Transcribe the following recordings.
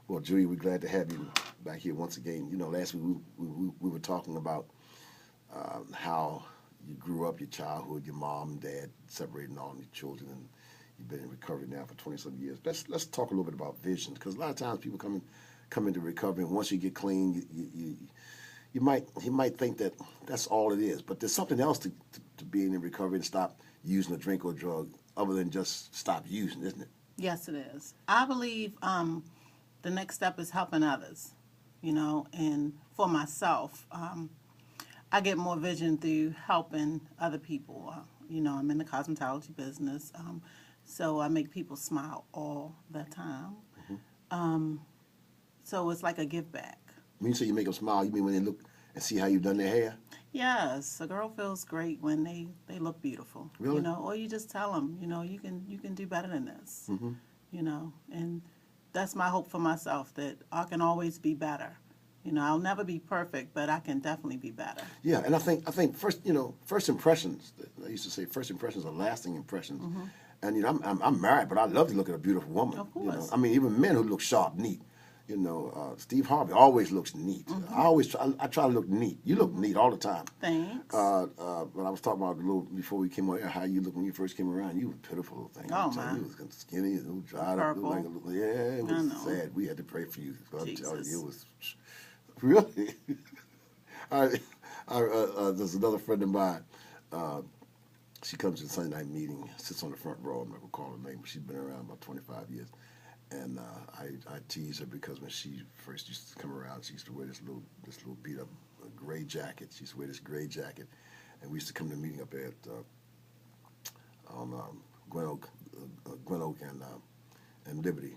Well, Julia, we're glad to have you back here once again. You know, last week we were talking about how you grew up, your childhood, your mom and dad separating all your children, and you've been in recovery now for 20 some years. Let's talk a little bit about vision, because a lot of times people come into recovery, and once you get clean, you might think that that's all it is, but there's something else to being in recovery and stop using a drink or drug other than just stop using, isn't it? Yes, it is. I believe the next step is helping others, and for myself, I get more vision through helping other people. I'm in the cosmetology business, so I make people smile all the time. So it's like a give back. When you say you make them smile, you mean when they look and see how you've done their hair? Yes, a girl feels great when they look beautiful. Really? Or you just tell them, you can do better than this. And that's my hope for myself, that I can always be better. I'll never be perfect, but I can definitely be better. Yeah, and I think first impressions. I used to say first impressions are lasting impressions. And I'm married, but I love to look at a beautiful woman. Of course. I mean, even men who look sharp, neat. Steve Harvey always looks neat. I try to look neat. You look neat all the time. Thanks. But I was talking about a little before we came on air, how you look when you first came around. You were a pitiful little thing. Oh, man. You was skinny, a little dried up. Purple. It was I know. sad. We had to pray for you. I'm telling you, Jesus. it was really. There's another friend of mine. She comes to the Sunday night meeting, sits on the front row. I'm not gonna call her name, but she's been around about 25 years. And I tease her because when she first used to come around, she used to wear this little beat up gray jacket. She used to wear this gray jacket, and we used to come to the meeting up at on Glen Oak and Liberty.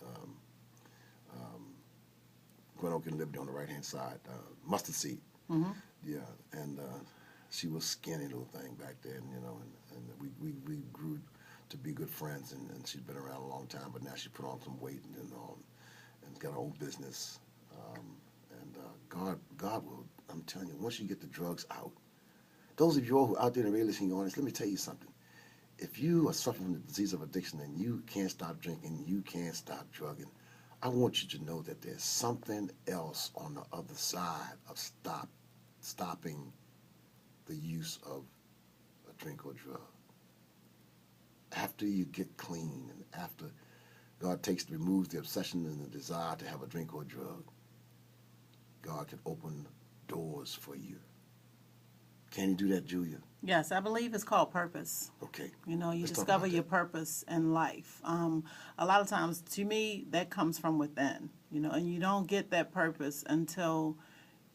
Um, Glen Oak and Liberty on the right hand side, mustard seed. Yeah, and she was skinny little thing back then, and we grew to be good friends, and she's been around a long time, but now she put on some weight and got her own business. And God will, I'm telling you, once you get the drugs out, those of you all who are out there in the radio listening audience, let me tell you something. If you are suffering from the disease of addiction and you can't stop drinking, you can't stop drugging, I want you to know that there's something else on the other side of stopping the use of a drink or drug. After you get clean and after God removes the obsession and the desire to have a drink or a drug, God can open doors for you. Can you do that, Julia? Yes, I believe it's called purpose. Okay. You Let's talk discover about your that. purpose in life. A lot of times, to me, that comes from within, and you don't get that purpose until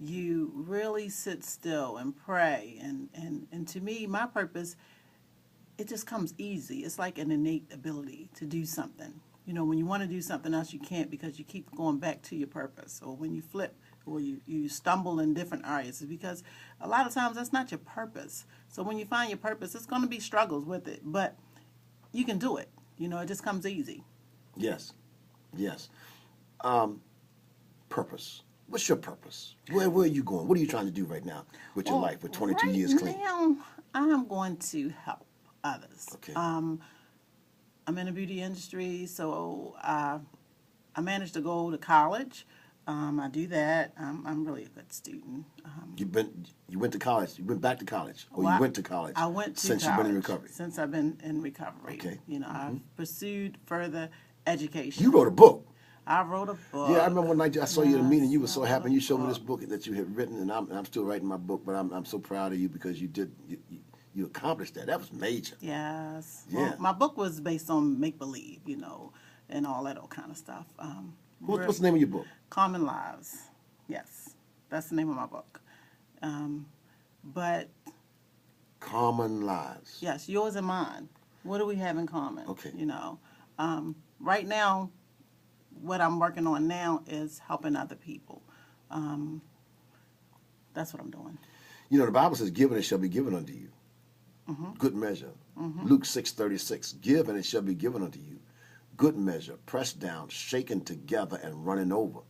you really sit still and pray. And to me, my purpose, it just comes easy. It's like an innate ability to do something. When you want to do something else, you can't because you keep going back to your purpose. Or when you flip or you stumble in different areas, it's because a lot of times that's not your purpose. So when you find your purpose, it's going to be struggles with it, but you can do it. It just comes easy. Yes. Yes. Purpose. What's your purpose? Where are you going? What are you trying to do right now with your life with 22 years clean? Right now, I'm going to help others. Okay. I'm in the beauty industry, so I managed to go to college. I do that. I'm really a good student. You went to college. You went back to college, or Well, you went to college. I went to since college. you've been in recovery. Since I've been in recovery. Okay. I've pursued further education. You wrote a book. I wrote a book. Yeah, I remember one night I saw you at a meeting. You were so Yes, I happy. wrote You a showed me this book. book that you had written, and I'm still writing my book. But I'm so proud of you because you accomplished that. That was major. Yes. Yeah. Well, my book was based on make believe, and all that old kind of stuff. What's the name of your book? Common Lives. Yes, that's the name of my book. But Common Lives. yes, yours and mine. What do we have in common? Okay. Right now, what I'm working on now is helping other people. That's what I'm doing. The Bible says, "Give and it shall be given unto you." Good measure. Luke 6:36. Give and it shall be given unto you. Good measure, pressed down, shaken together, and running over.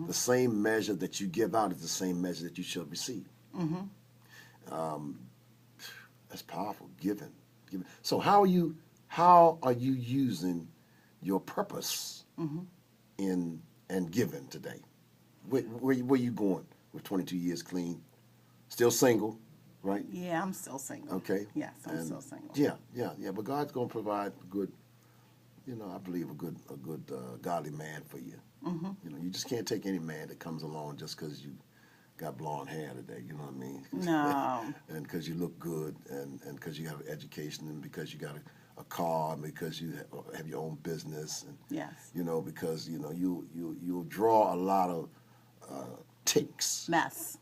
The same measure that you give out is the same measure that you shall receive. That's powerful. Giving. So how are you using your purpose in and giving today? Where you going with 22 years clean? Still single, right? Yeah, I'm still single. Okay. Yes, I'm And still single. yeah. But God's gonna provide a good, I believe a good godly man for you. Mm-hmm. You just can't take any man that comes along just because you got blonde hair today. You know what I mean? No. And because you look good, and because you have an education, and because you got a car, and because you have your own business, and Yes. because you'll draw a lot of ticks. Mess.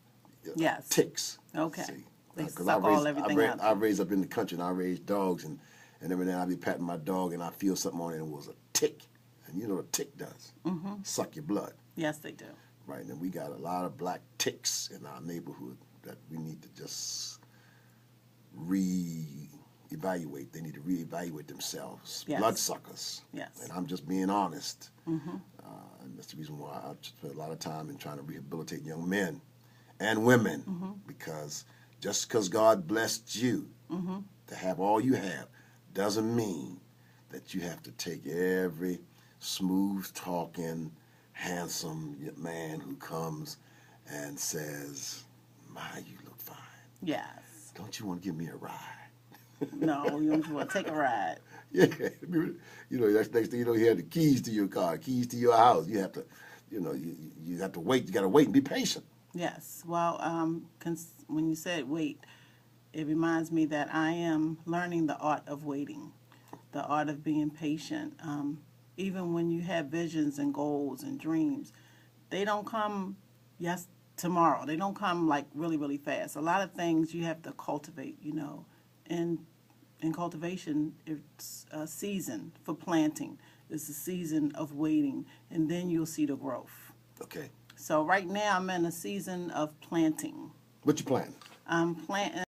Yes. Ticks. Okay. See? They 'Cause suck everything out. I raised up in the country, and I raised dogs, and every day I'd be patting my dog, and I feel something on it, and it was a tick. And you know what a tick does? Mm-hmm. Suck your blood. Yes, they do. Right, and we got a lot of black ticks in our neighborhood that we need to just reevaluate. They need to reevaluate themselves. Yes. Bloodsuckers. Yes. And I'm just being honest. Mm-hmm. And that's the reason why I spend a lot of time in trying to rehabilitate young men and women, Mm-hmm. because just because God blessed you Mm-hmm. to have all you have doesn't mean that you have to take every smooth-talking, handsome man who comes and says, "My, you look fine. Yes. Don't you want to give me a ride?" No, you don't want to take a ride. Yeah, that's next thing you know, you have the keys to your car, keys to your house. You have to, you have to wait. You got to wait and be patient. Yes. Well, when you said wait, it reminds me that I am learning the art of waiting, the art of being patient. Even when you have visions and goals and dreams, they don't come tomorrow. They don't come like really, really fast. A lot of things you have to cultivate, and in cultivation, it's a season for planting. It's a season of waiting, and then you'll see the growth. Okay. So right now I'm in a season of planting. What you planting? I'm planting